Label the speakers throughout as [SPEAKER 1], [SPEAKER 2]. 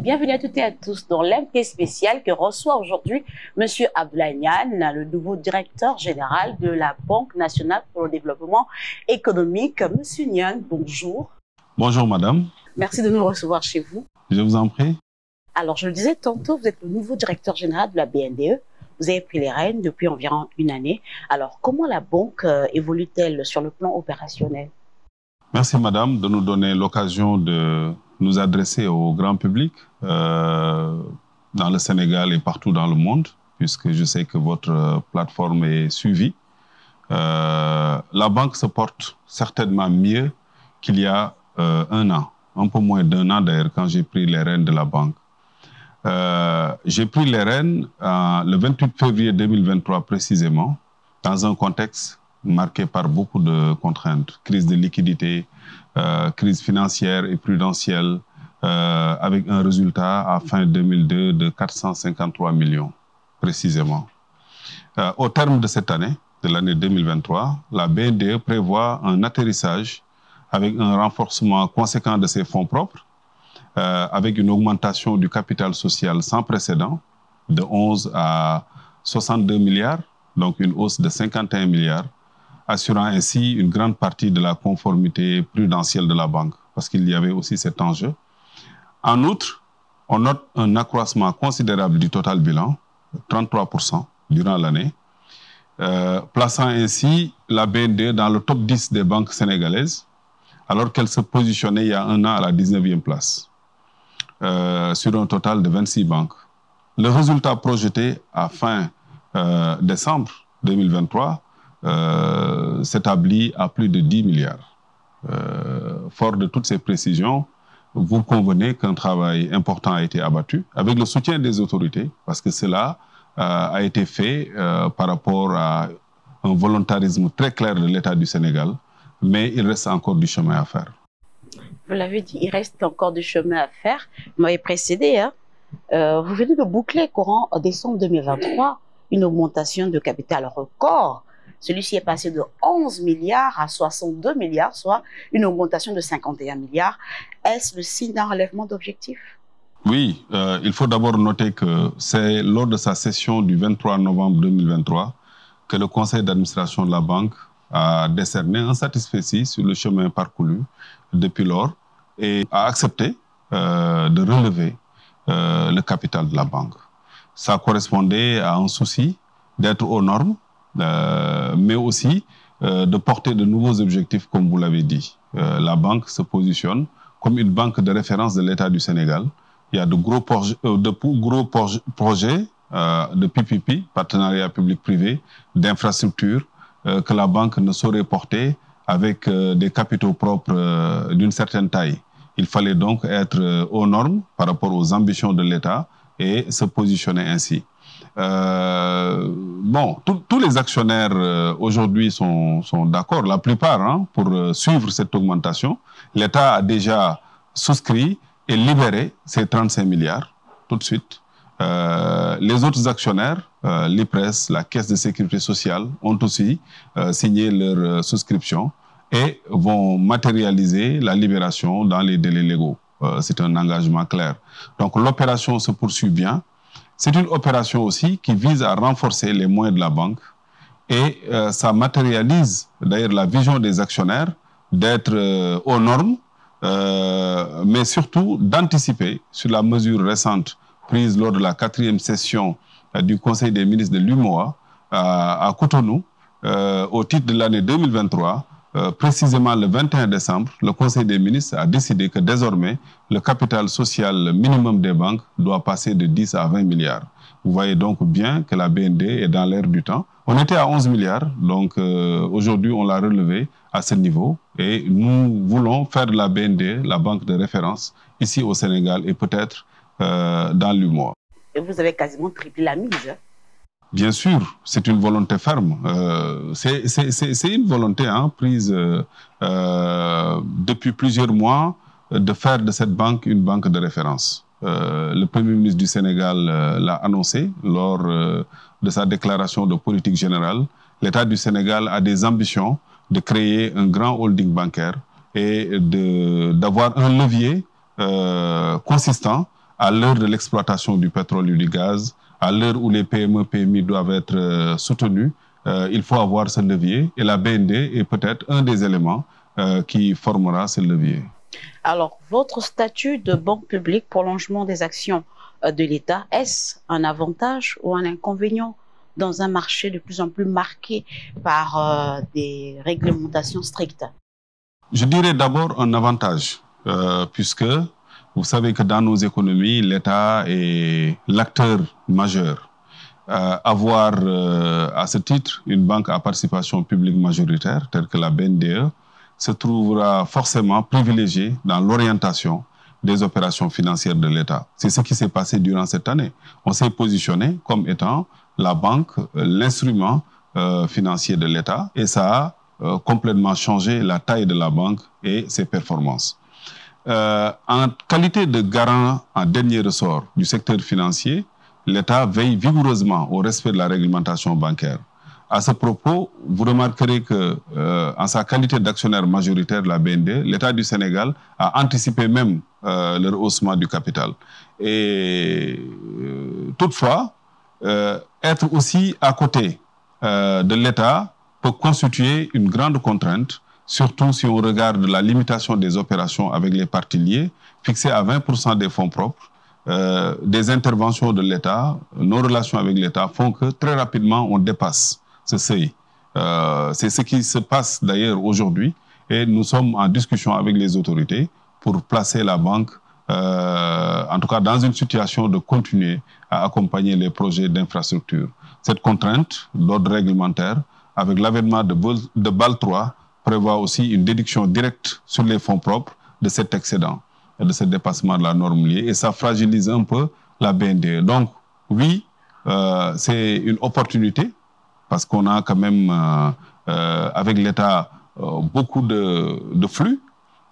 [SPEAKER 1] Bienvenue à toutes et à tous dans l'invité spécial que reçoit aujourd'hui M. Abdoulaye Niane, le nouveau directeur général de la Banque nationale pour le développement économique. M. Niane, bonjour.
[SPEAKER 2] Bonjour madame.
[SPEAKER 1] Merci de nous recevoir chez vous.
[SPEAKER 2] Je vous en prie.
[SPEAKER 1] Alors, je le disais tantôt, vous êtes le nouveau directeur général de la BNDE. Vous avez pris les rênes depuis environ une année. Alors, comment la banque évolue-t-elle sur le plan opérationnel?
[SPEAKER 2] Merci madame de nous donner l'occasion de nous adresser au grand public dans le Sénégal et partout dans le monde, puisque je sais que votre plateforme est suivie. La banque se porte certainement mieux qu'il y a un an, un peu moins d'un an d'ailleurs, quand j'ai pris les rênes de la banque. J'ai pris les rênes le 28 février 2023 précisément, dans un contexte marqué par beaucoup de contraintes, crise de liquidité, crise financière et prudentielle, avec un résultat à fin 2002 de 453 millions, précisément. Au terme de cette année, de l'année 2023, la BNDE prévoit un atterrissage avec un renforcement conséquent de ses fonds propres, avec une augmentation du capital social sans précédent de 11 à 62 milliards, donc une hausse de 51 milliards, assurant ainsi une grande partie de la conformité prudentielle de la banque, parce qu'il y avait aussi cet enjeu. En outre, on note un accroissement considérable du total bilan, 33% durant l'année, plaçant ainsi la BNDE dans le top 10 des banques sénégalaises, alors qu'elle se positionnait il y a un an à la 19e place, sur un total de 26 banques. Le résultat projeté à fin décembre 2023 s'établit à plus de 10 milliards. Fort de toutes ces précisions, vous convenez qu'un travail important a été abattu avec le soutien des autorités, parce que cela a été fait par rapport à un volontarisme très clair de l'État du Sénégal, mais il reste encore du chemin à faire.
[SPEAKER 1] Vous l'avez dit, il reste encore du chemin à faire. Vous m'avez précédé, hein? Vous venez de boucler courant en décembre 2023 une augmentation de capital record. Celui-ci est passé de 11 milliards à 62 milliards, soit une augmentation de 51 milliards. Est-ce le signe d'un relèvement d'objectifs?
[SPEAKER 2] Oui, il faut d'abord noter que c'est lors de sa session du 23 novembre 2023 que le conseil d'administration de la banque a décerné un satisfecit sur le chemin parcouru depuis lors et a accepté de relever le capital de la banque. Ça correspondait à un souci d'être aux normes, mais aussi de porter de nouveaux objectifs, comme vous l'avez dit. La banque se positionne comme une banque de référence de l'État du Sénégal. Il y a de gros projets de PPP, partenariat public-privé, d'infrastructures, que la banque ne saurait porter avec des capitaux propres d'une certaine taille. Il fallait donc être aux normes par rapport aux ambitions de l'État et se positionner ainsi. Bon, tous les actionnaires aujourd'hui sont d'accord, la plupart, hein, pour suivre cette augmentation. L'État a déjà souscrit et libéré ces 35 milliards tout de suite. Les autres actionnaires, l'IPRES, la Caisse de sécurité sociale, ont aussi signé leur souscription et vont matérialiser la libération dans les délais légaux. C'est un engagement clair. Donc l'opération se poursuit bien. C'est une opération aussi qui vise à renforcer les moyens de la banque et ça matérialise d'ailleurs la vision des actionnaires d'être aux normes, mais surtout d'anticiper sur la mesure récente prise lors de la 4e session du Conseil des ministres de l'UMOA à Cotonou au titre de l'année 2023. Précisément le 21 décembre, le Conseil des ministres a décidé que désormais, le capital social minimum des banques doit passer de 10 à 20 milliards. Vous voyez donc bien que la BND est dans l'air du temps. On était à 11 milliards, donc aujourd'hui on l'a relevé à ce niveau et nous voulons faire de la BND la banque de référence ici au Sénégal et peut-être dans l'UMOA.
[SPEAKER 1] Et vous avez quasiment triplé la mise, hein?
[SPEAKER 2] Bien sûr, c'est une volonté ferme. C'est une volonté prise depuis plusieurs mois de faire de cette banque une banque de référence. Le Premier ministre du Sénégal l'a annoncé lors de sa déclaration de politique générale. L'État du Sénégal a des ambitions de créer un grand holding bancaire et d'avoir un levier consistant à l'heure de l'exploitation du pétrole et du gaz, à l'heure où les PME, PMI doivent être soutenus, il faut avoir ce levier et la BND est peut-être un des éléments qui formera ce levier.
[SPEAKER 1] Alors, votre statut de banque publique, prolongement des actions de l'État, est-ce un avantage ou un inconvénient dans un marché de plus en plus marqué par des réglementations strictes?
[SPEAKER 2] Je dirais d'abord un avantage, puisque vous savez que dans nos économies, l'État est l'acteur majeur. Avoir à ce titre une banque à participation publique majoritaire, telle que la BNDE, se trouvera forcément privilégiée dans l'orientation des opérations financières de l'État. C'est ce qui s'est passé durant cette année. On s'est positionné comme étant la banque, l'instrument financier de l'État, et ça a complètement changé la taille de la banque et ses performances. En qualité de garant en dernier ressort du secteur financier, l'État veille vigoureusement au respect de la réglementation bancaire. À ce propos, vous remarquerez que, en sa qualité d'actionnaire majoritaire de la BND, l'État du Sénégal a anticipé même le rehaussement du capital. Et toutefois, être aussi à côté de l'État peut constituer une grande contrainte, surtout si on regarde la limitation des opérations avec les parties liées, fixée à 20% des fonds propres. Des interventions de l'État, nos relations avec l'État font que très rapidement on dépasse ce seuil. C'est ce qui se passe d'ailleurs aujourd'hui et nous sommes en discussion avec les autorités pour placer la banque, en tout cas dans une situation de continuer à accompagner les projets d'infrastructure. Cette contrainte d'ordre réglementaire, avec l'avènement de BAL 3, prévoit aussi une déduction directe sur les fonds propres de cet excédent, de ce dépassement de la norme liée, et ça fragilise un peu la BNDE. Donc, oui, c'est une opportunité, parce qu'on a quand même, avec l'État, beaucoup de flux.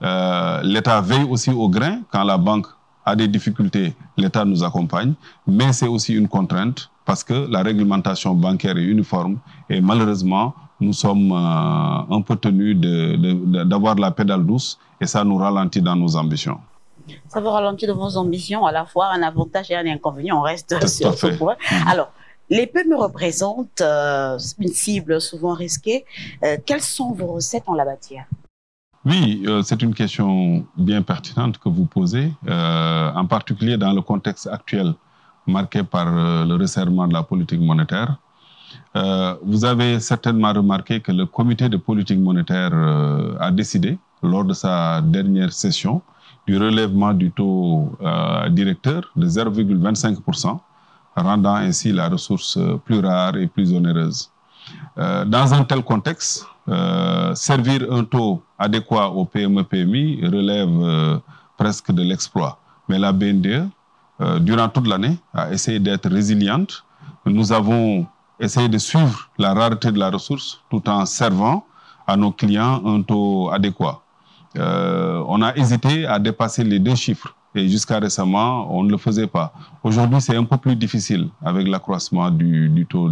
[SPEAKER 2] L'État veille aussi au grain. Quand la banque a des difficultés, l'État nous accompagne, mais c'est aussi une contrainte, parce que la réglementation bancaire est uniforme, et malheureusement, nous sommes un peu tenus d'avoir la pédale douce, et ça nous ralentit dans nos ambitions.
[SPEAKER 1] Ça vous ralentit de vos ambitions, à la fois un avantage et un inconvénient, on reste sur ce point. Alors, les PME représentent une cible souvent risquée. Quelles sont vos recettes en la matière?
[SPEAKER 2] Oui, c'est une question bien pertinente que vous posez, en particulier dans le contexte actuel marqué par le resserrement de la politique monétaire. Vous avez certainement remarqué que le comité de politique monétaire a décidé, lors de sa dernière session, du relèvement du taux directeur de 0,25%, rendant ainsi la ressource plus rare et plus onéreuse. Dans un tel contexte, servir un taux adéquat aux PME-PMI relève presque de l'exploit. Mais la BNDE, durant toute l'année, a essayé d'être résiliente. Nous avons essayé de suivre la rareté de la ressource tout en servant à nos clients un taux adéquat. On a hésité à dépasser les 2 chiffres et jusqu'à récemment, on ne le faisait pas. Aujourd'hui, c'est un peu plus difficile avec l'accroissement du taux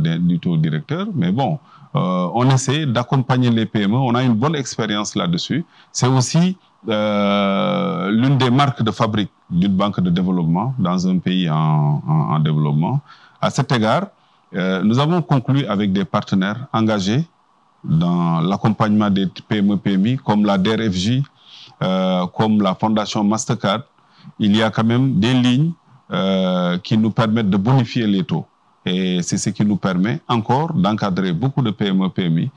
[SPEAKER 2] directeur, mais bon, on essaie d'accompagner les PME, on a une bonne expérience là-dessus. C'est aussi l'une des marques de fabrique d'une banque de développement dans un pays en développement. À cet égard, nous avons conclu avec des partenaires engagés dans l'accompagnement des PME-PMI, comme la DRFJ, comme la Fondation Mastercard. Il y a quand même des lignes qui nous permettent de bonifier les taux. Et c'est ce qui nous permet encore d'encadrer beaucoup de PME-PMI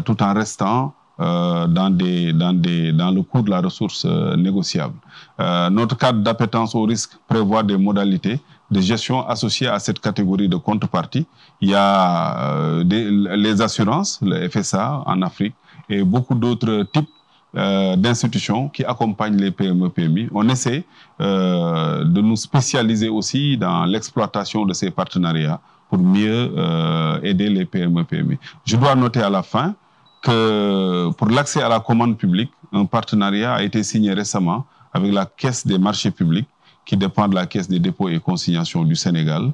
[SPEAKER 2] tout en restant dans le coût de la ressource négociable. Notre cadre d'appétence au risque prévoit des modalités de gestion associées à cette catégorie de contrepartie. Il y a les assurances, le FSA en Afrique et beaucoup d'autres types d'institutions qui accompagnent les PME-PMI. On essaie de nous spécialiser aussi dans l'exploitation de ces partenariats pour mieux aider les PME-PMI. Je dois noter à la fin que pour l'accès à la commande publique, un partenariat a été signé récemment avec la Caisse des marchés publics qui dépend de la Caisse des dépôts et consignations du Sénégal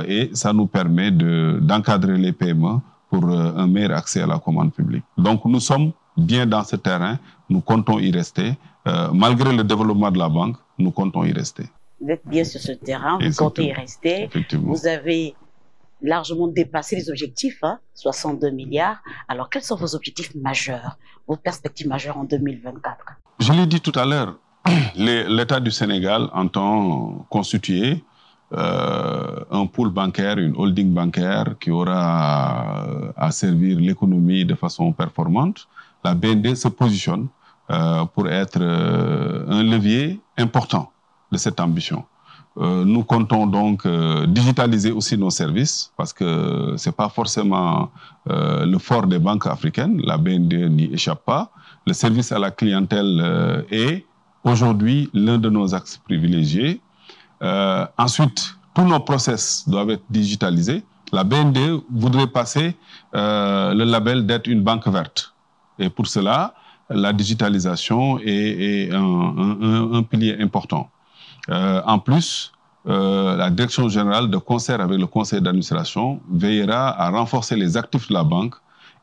[SPEAKER 2] et ça nous permet d'encadrer les PME pour un meilleur accès à la commande publique. Donc nous sommes bien dans ce terrain, nous comptons y rester. Malgré le développement de la banque, nous comptons y rester.
[SPEAKER 1] Vous êtes bien sur ce terrain, vous
[SPEAKER 2] Exactement.
[SPEAKER 1] comptez y rester.
[SPEAKER 2] Effectivement.
[SPEAKER 1] Vous avez largement dépassé les objectifs, hein, 62 milliards. Alors, quels sont vos objectifs majeurs, vos perspectives majeures en 2024?
[SPEAKER 2] Je l'ai dit tout à l'heure, l'État du Sénégal entend constituer un pool bancaire, une holding bancaire qui aura à servir l'économie de façon performante. La BND se positionne pour être un levier important de cette ambition. Nous comptons donc digitaliser aussi nos services parce que ce n'est pas forcément le fort des banques africaines. La BND n'y échappe pas. Le service à la clientèle est aujourd'hui l'un de nos axes privilégiés. Ensuite, tous nos process doivent être digitalisés. La BND voudrait passer le label d'être une banque verte. Et pour cela, la digitalisation est un pilier important. En plus, la direction générale, de concert avec le conseil d'administration, veillera à renforcer les actifs de la banque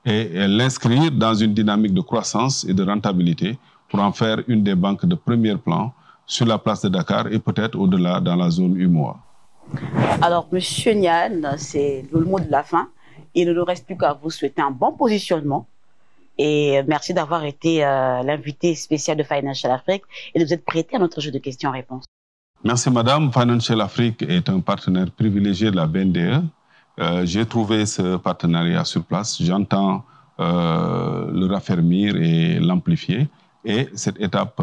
[SPEAKER 2] et l'inscrire dans une dynamique de croissance et de rentabilité pour en faire une des banques de premier plan sur la place de Dakar et peut-être au-delà dans la zone UMOA.
[SPEAKER 1] Alors, Monsieur Niane, c'est le mot de la fin. Il ne nous reste plus qu'à vous souhaiter un bon positionnement. Et merci d'avoir été l'invité spécial de Financial Afrique et de vous être prêté à notre jeu de questions-réponses.
[SPEAKER 2] Merci Madame. Financial Afrique est un partenaire privilégié de la BNDE. J'ai trouvé ce partenariat sur place. J'entends le raffermir et l'amplifier. Et cette étape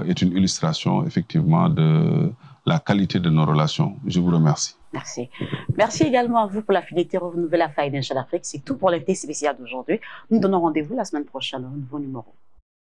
[SPEAKER 2] est une illustration effectivement de la qualité de nos relations. Je vous remercie.
[SPEAKER 1] Merci. Merci également à vous pour la fidélité renouvelée à Financial Afrique. C'est tout pour l'invité spécial d'aujourd'hui. Nous donnons rendez-vous la semaine prochaine dans un nouveau numéro.